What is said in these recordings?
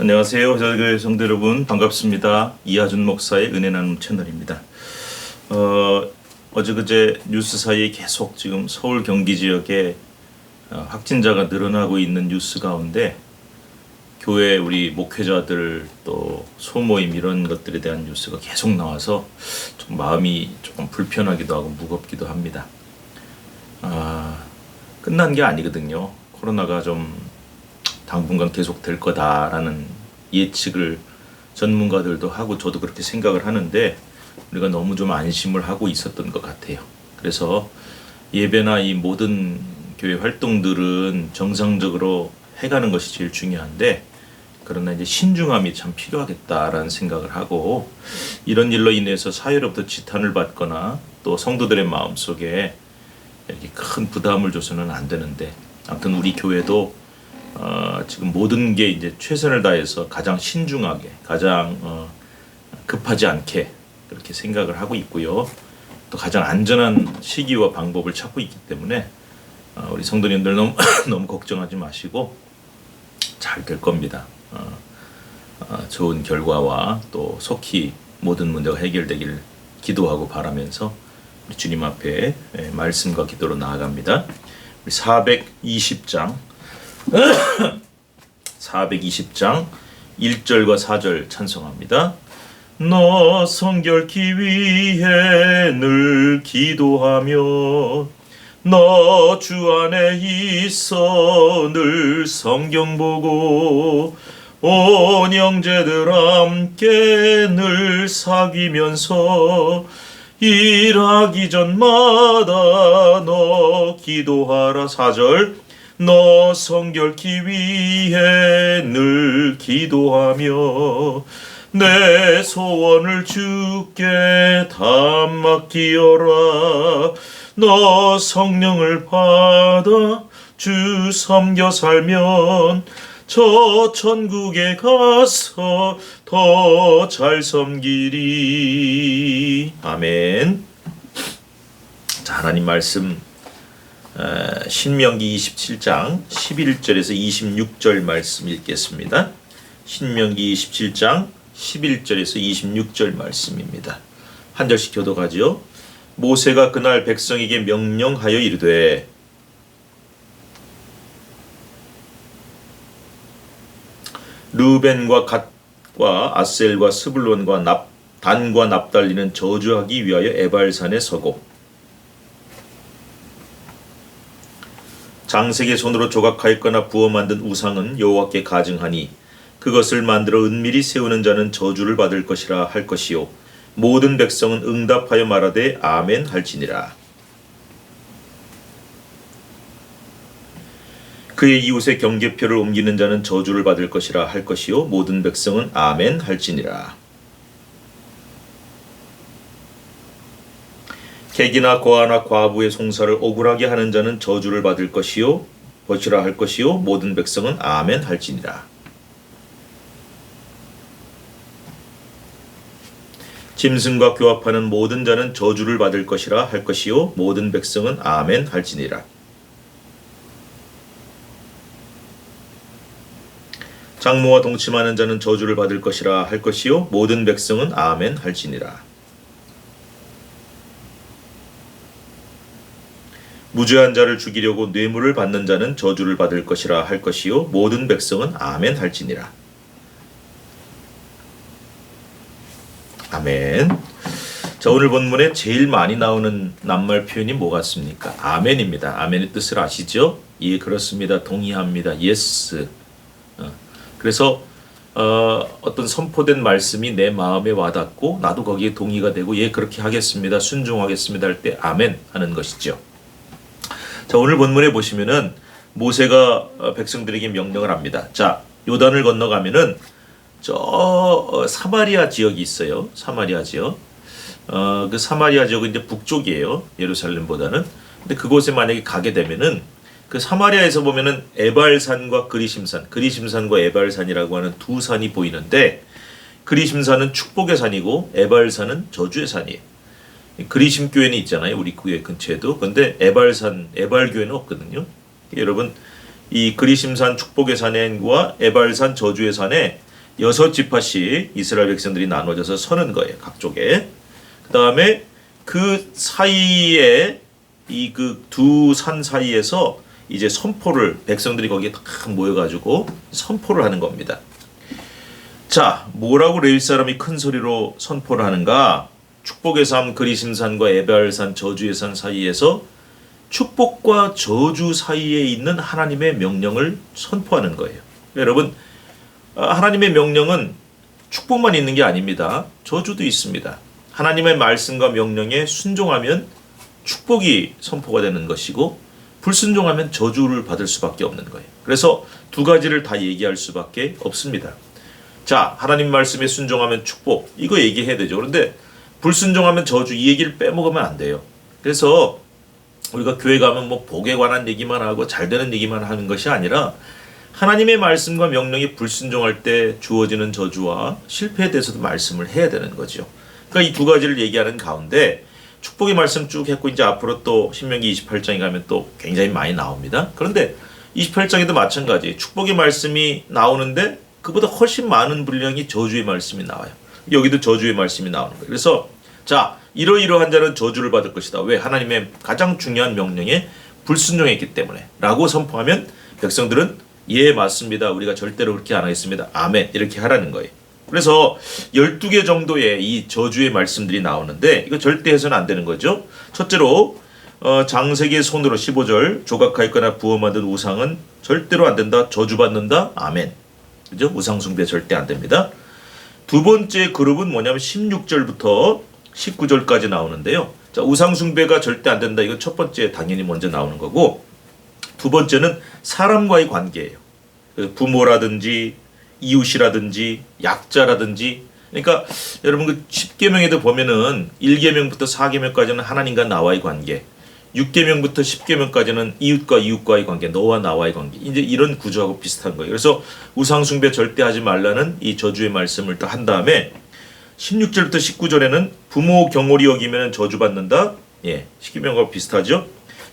안녕하세요. 회자교회 성도 여러분 반갑습니다. 이하준 목사의 은혜 나눔 채널입니다. 어제 그제 뉴스 사이에 계속 지금 서울 경기 지역에 확진자가 늘어나고 있는 뉴스 가운데 교회 우리 목회자들 또 소모임 이런 것들에 대한 뉴스가 계속 나와서 좀 마음이 조금 불편하기도 하고 무겁기도 합니다. 끝난 게 아니거든요. 코로나가 좀 당분간 계속될 거다라는 예측을 전문가들도 하고 저도 그렇게 생각을 하는데 우리가 너무 좀 안심을 하고 있었던 것 같아요. 그래서 예배나 이 모든 교회 활동들은 정상적으로 해가는 것이 제일 중요한데 그러나 이제 신중함이 참 필요하겠다라는 생각을 하고 이런 일로 인해서 사회로부터 지탄을 받거나 또 성도들의 마음속에 이렇게 큰 부담을 줘서는 안 되는데 아무튼 우리 교회도 지금 모든 게 이제 최선을 다해서 가장 신중하게, 가장 급하지 않게 그렇게 생각을 하고 있고요. 또 가장 안전한 시기와 방법을 찾고 있기 때문에 우리 성도님들 너무 걱정하지 마시고 잘 될 겁니다. 좋은 결과와 또 속히 모든 문제가 해결되길 기도하고 바라면서 우리 주님 앞에 말씀과 기도로 나아갑니다. 우리 420장 420장 1절과 4절 찬송합니다. 너 성결케 위해 늘 기도하며 너 주 안에 있어 늘 성경 보고 온 형제들 함께 늘 사귀면서 일하기 전마다 너 기도하라. 4절 너 성결케 위해 늘 기도하며 내 소원을 주께 다 맡기어라. 너 성령을 받아 주 섬겨 살면 저 천국에 가서 더 잘 섬기리. 아멘. 자, 하나님 말씀 신명기 27장 11절에서 26절 말씀 읽겠습니다. 신명기 27장 11절에서 26절 말씀입니다. 한 절씩 교독하죠. 모세가 그날 백성에게 명령하여 이르되 르벤과 갓과 아셀과 스불론과 단과 납달리는 저주하기 위하여 에발산에 서고 장색의 손으로 조각하였거나 부어 만든 우상은 여호와께 가증하니 그것을 만들어 은밀히 세우는 자는 저주를 받을 것이라 할 것이요 모든 백성은 응답하여 말하되 아멘 할지니라. 그의 이웃의 경계표를 옮기는 자는 저주를 받을 것이라 할 것이요 모든 백성은 아멘 할지니라. 객이나 고아나 과부의 송사를 억울하게 하는 자는 저주를 받을 것이요 할 것이요 모든 백성은 아멘 할지니라. 짐승과 교합하는 모든 자는 저주를 받을 것이라 할 것이요 모든 백성은 아멘 할지니라. 장모와 동침하는 자는 저주를 받을 것이라 할 것이요 모든 백성은 아멘 할지니라. 무죄한 자를 죽이려고 뇌물을 받는 자는 저주를 받을 것이라 할 것이요 모든 백성은 아멘 할지니라. 아멘. 자, 오늘 본문에 제일 많이 나오는 낱말 표현이 뭐 같습니까? 아멘입니다. 아멘의 뜻을 아시죠? 예, 그렇습니다. 동의합니다. 예스. 그래서 어떤 선포된 말씀이 내 마음에 와닿고 나도 거기에 동의가 되고 예, 그렇게 하겠습니다. 순종하겠습니다 할 때 아멘 하는 것이죠. 자, 오늘 본문에 보시면은 모세가 백성들에게 명령을 합니다. 자, 요단을 건너가면은 저 사마리아 지역이 있어요. 사마리아 지역. 그 사마리아 지역은 이제 북쪽이에요. 예루살렘보다는. 근데 그곳에 만약에 가게 되면은 그 사마리아에서 보면은 에발산과 그리심산과 에발산이라고 하는 두 산이 보이는데 그리심산은 축복의 산이고 에발산은 저주의 산이에요. 그리심 교회는 있잖아요. 우리 교회 근처에도. 근데 에발 교회는 없거든요. 여러분 이 그리심산 축복의 산과 에발산 저주의 산에 6지파씩 이스라엘 백성들이 나눠져서 서는 거예요. 각쪽에. 그 다음에 그 사이에 이 그 두 산 사이에서 이제 선포를 백성들이 거기에 딱 모여가지고 선포를 하는 겁니다. 자, 뭐라고 레위 사람이 큰 소리로 선포를 하는가? 축복의 삶 그리심산과 에발산 저주의 산 사이에서 축복과 저주 사이에 있는 하나님의 명령을 선포하는 거예요. 여러분, 하나님의 명령은 축복만 있는 게 아닙니다. 저주도 있습니다. 하나님의 말씀과 명령에 순종하면 축복이 선포가 되는 것이고 불순종하면 저주를 받을 수밖에 없는 거예요. 그래서 두 가지를 다 얘기할 수밖에 없습니다. 자, 하나님 말씀에 순종하면 축복, 이거 얘기해야 되죠. 그런데 불순종하면 저주, 이 얘기를 빼먹으면 안 돼요. 그래서 우리가 교회 가면 뭐 복에 관한 얘기만 하고 잘 되는 얘기만 하는 것이 아니라 하나님의 말씀과 명령이 불순종할 때 주어지는 저주와 실패에 대해서도 말씀을 해야 되는 거죠. 그러니까 이 두 가지를 얘기하는 가운데 축복의 말씀 쭉 했고 이제 앞으로 또 신명기 28장에 가면 또 굉장히 많이 나옵니다. 그런데 28장에도 마찬가지 축복의 말씀이 나오는데 그보다 훨씬 많은 분량이 저주의 말씀이 나와요. 여기도 저주의 말씀이 나오는 거예요. 그래서 자, 이러이러한 자는 저주를 받을 것이다. 왜? 하나님의 가장 중요한 명령에 불순종했기 때문에 라고 선포하면 백성들은 예, 맞습니다. 우리가 절대로 그렇게 안 하겠습니다. 아멘. 이렇게 하라는 거예요. 그래서 12개 정도의 이 저주의 말씀들이 나오는데 이거 절대 해서는 안 되는 거죠. 첫째로 장세기의 손으로 15절 조각하였거나 부어 만든 우상은 절대로 안 된다. 저주받는다. 아멘. 그죠? 우상 숭배 절대 안 됩니다. 두 번째 그룹은 뭐냐면 16절부터 19절까지 나오는데요. 자, 우상 숭배가 절대 안 된다. 이건 첫 번째 당연히 먼저 나오는 거고 두 번째는 사람과의 관계예요. 부모라든지 이웃이라든지 약자라든지 그러니까 여러분 그 10계명에도 보면은 1계명부터 4계명까지는 하나님과 나와의 관계 6계명부터 10계명까지는 이웃과의 관계 너와 나와의 관계 이제 이런 구조하고 비슷한 거예요. 그래서 우상숭배 절대 하지 말라는 이 저주의 말씀을 또 한 다음에 16절부터 19절에는 부모 경홀히 여기면 저주받는다. 예, 10계명과 비슷하죠.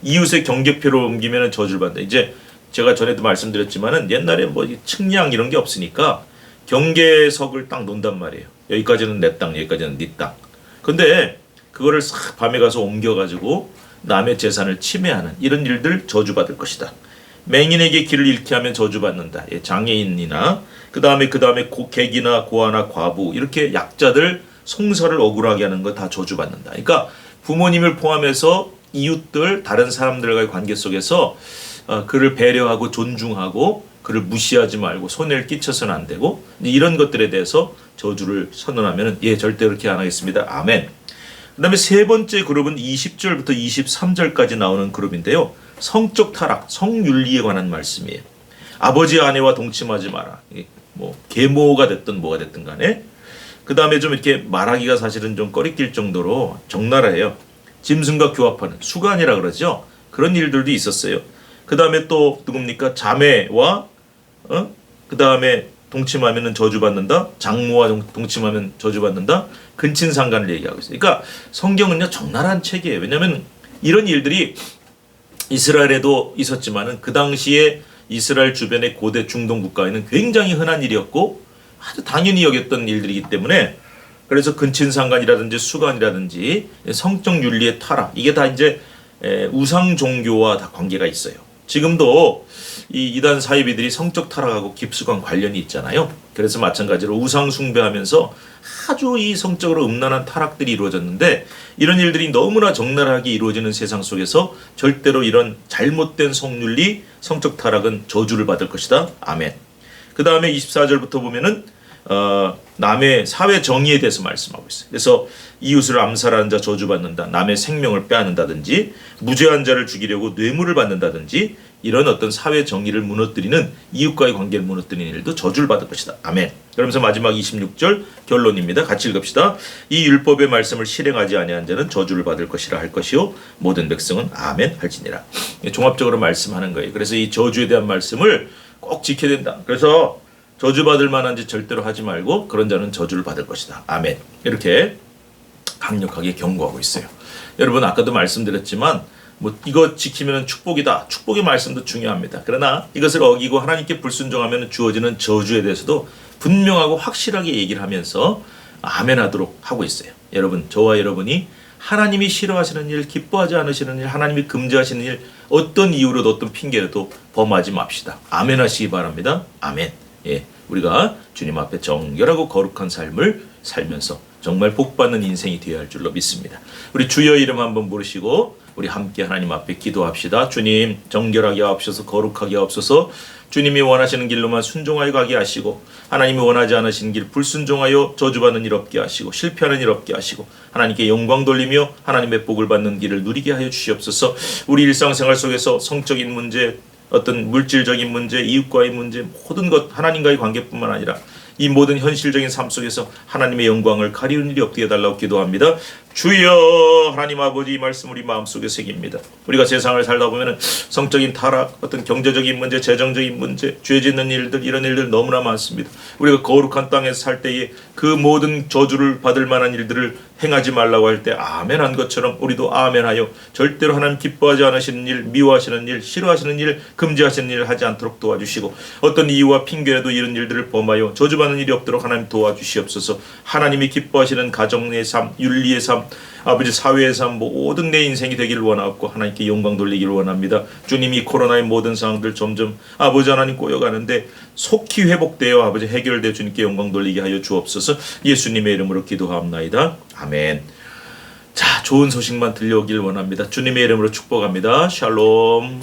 이웃의 경계표를 옮기면 저주를 받는다. 이제 제가 전에도 말씀드렸지만은 옛날에 뭐 측량 이런 게 없으니까 경계석을 딱 놓는단 말이에요. 여기까지는 내 땅, 여기까지는 네 땅. 근데 그거를 싹 밤에 가서 옮겨가지고 남의 재산을 침해하는 이런 일들 저주받을 것이다. 맹인에게 길을 잃게 하면 저주받는다. 예, 장애인이나 그 다음에 객이나 고아나 과부 이렇게 약자들 송사를 억울하게 하는 거 다 저주받는다. 그러니까 부모님을 포함해서 이웃들 다른 사람들과의 관계 속에서 그를 배려하고 존중하고 그를 무시하지 말고 손해를 끼쳐서는 안 되고 이런 것들에 대해서 저주를 선언하면 예 절대 그렇게 안 하겠습니다. 아멘. 그 다음에 세 번째 그룹은 20절부터 23절까지 나오는 그룹인데요. 성적 타락, 성윤리에 관한 말씀이에요. 아버지 아내와 동침하지 마라. 뭐 계모가 됐든 뭐가 됐든 간에 그 다음에 좀 이렇게 말하기가 사실은 좀 꺼리낄 정도로 적나라해요. 짐승과 교합하는 수간이라 그러죠. 그런 일들도 있었어요. 그 다음에 또 누굽니까? 자매와 그 다음에 동침하면 저주받는다. 장모와 동침하면 저주받는다. 근친상간을 얘기하고 있어요. 그러니까 성경은요 적나라한 책이에요. 왜냐하면 이런 일들이 이스라엘에도 있었지만은 그 당시에 이스라엘 주변의 고대 중동 국가에는 굉장히 흔한 일이었고 아주 당연히 여겼던 일들이기 때문에 그래서 근친상간이라든지 수간이라든지 성적 윤리의 타락 이게 다 이제 우상 종교와 다 관계가 있어요. 지금도 이 이단 사이비들이 성적 타락하고 깊숙한 관련이 있잖아요. 그래서 마찬가지로 우상 숭배하면서 아주 이 성적으로 음란한 타락들이 이루어졌는데 이런 일들이 너무나 적나라하게 이루어지는 세상 속에서 절대로 이런 잘못된 성윤리, 성적 타락은 저주를 받을 것이다. 아멘. 그 다음에 24절부터 보면은 남의 사회 정의에 대해서 말씀하고 있어요. 그래서 이웃을 암살하는 자 저주받는다. 남의 생명을 빼앗는다든지 무죄한 자를 죽이려고 뇌물을 받는다든지 이런 어떤 사회 정의를 무너뜨리는 이웃과의 관계를 무너뜨리는 일도 저주를 받을 것이다. 아멘. 그러면서 마지막 26절 결론입니다. 같이 읽읍시다. 이 율법의 말씀을 실행하지 아니한 자는 저주를 받을 것이라 할 것이요 모든 백성은 아멘 할지니라. 종합적으로 말씀하는 거예요. 그래서 이 저주에 대한 말씀을 꼭 지켜야 된다. 그래서 저주받을 만한 짓 절대로 하지 말고 그런 자는 저주를 받을 것이다. 아멘. 이렇게 강력하게 경고하고 있어요. 여러분 아까도 말씀드렸지만 뭐 이거 지키면 축복이다. 축복의 말씀도 중요합니다. 그러나 이것을 어기고 하나님께 불순종하면 주어지는 저주에 대해서도 분명하고 확실하게 얘기를 하면서 아멘하도록 하고 있어요. 여러분, 저와 여러분이 하나님이 싫어하시는 일, 기뻐하지 않으시는 일, 하나님이 금지하시는 일, 어떤 이유로도 어떤 핑계로도 범하지 맙시다. 아멘 하시기 바랍니다. 아멘. 예, 우리가 주님 앞에 정결하고 거룩한 삶을 살면서 정말 복받는 인생이 되어야 할 줄로 믿습니다. 우리 주여 이름 한번 부르시고 우리 함께 하나님 앞에 기도합시다. 주님, 정결하게 하옵소서, 거룩하게 하옵소서. 주님이 원하시는 길로만 순종하여 가게 하시고 하나님이 원하지 않으시는 길 불순종하여 저주받는 일 없게 하시고 실패하는 일 없게 하시고 하나님께 영광 돌리며 하나님의 복을 받는 길을 누리게 하여 주시옵소서. 우리 일상생활 속에서 성적인 문제, 어떤 물질적인 문제, 이웃과의 문제, 모든 것 하나님과의 관계뿐만 아니라 이 모든 현실적인 삶 속에서 하나님의 영광을 가리우는 일이 없게 해달라고 기도합니다. 주여, 하나님 아버지, 이 말씀 우리 마음속에 새깁니다. 우리가 세상을 살다 보면 성적인 타락, 어떤 경제적인 문제, 재정적인 문제, 죄 짓는 일들, 이런 일들 너무나 많습니다. 우리가 거룩한 땅에서 살 때에 그 모든 저주를 받을 만한 일들을 행하지 말라고 할 때 아멘한 것처럼 우리도 아멘하여 절대로 하나님 기뻐하지 않으시는 일, 미워하시는 일, 싫어하시는 일, 금지하시는 일을 하지 않도록 도와주시고 어떤 이유와 핑계라도 이런 일들을 범하여 저주받는 일이 없도록 하나님 도와주시옵소서. 하나님이 기뻐하시는 가정의 삶, 윤리의 삶, 아버지 사회의 삶, 모든 내 인생이 되기를 원하고 하나님께 영광 돌리기를 원합니다. 주님이 코로나의 모든 상황들 점점 아버지 하나님 꼬여가는데 속히 회복되어 아버지 해결되어 주님께 영광 돌리게 하여 주옵소서. 예수님의 이름으로 기도하옵나이다. 아멘. 자, 좋은 소식만 들려오길 원합니다. 주님의 이름으로 축복합니다. 샬롬.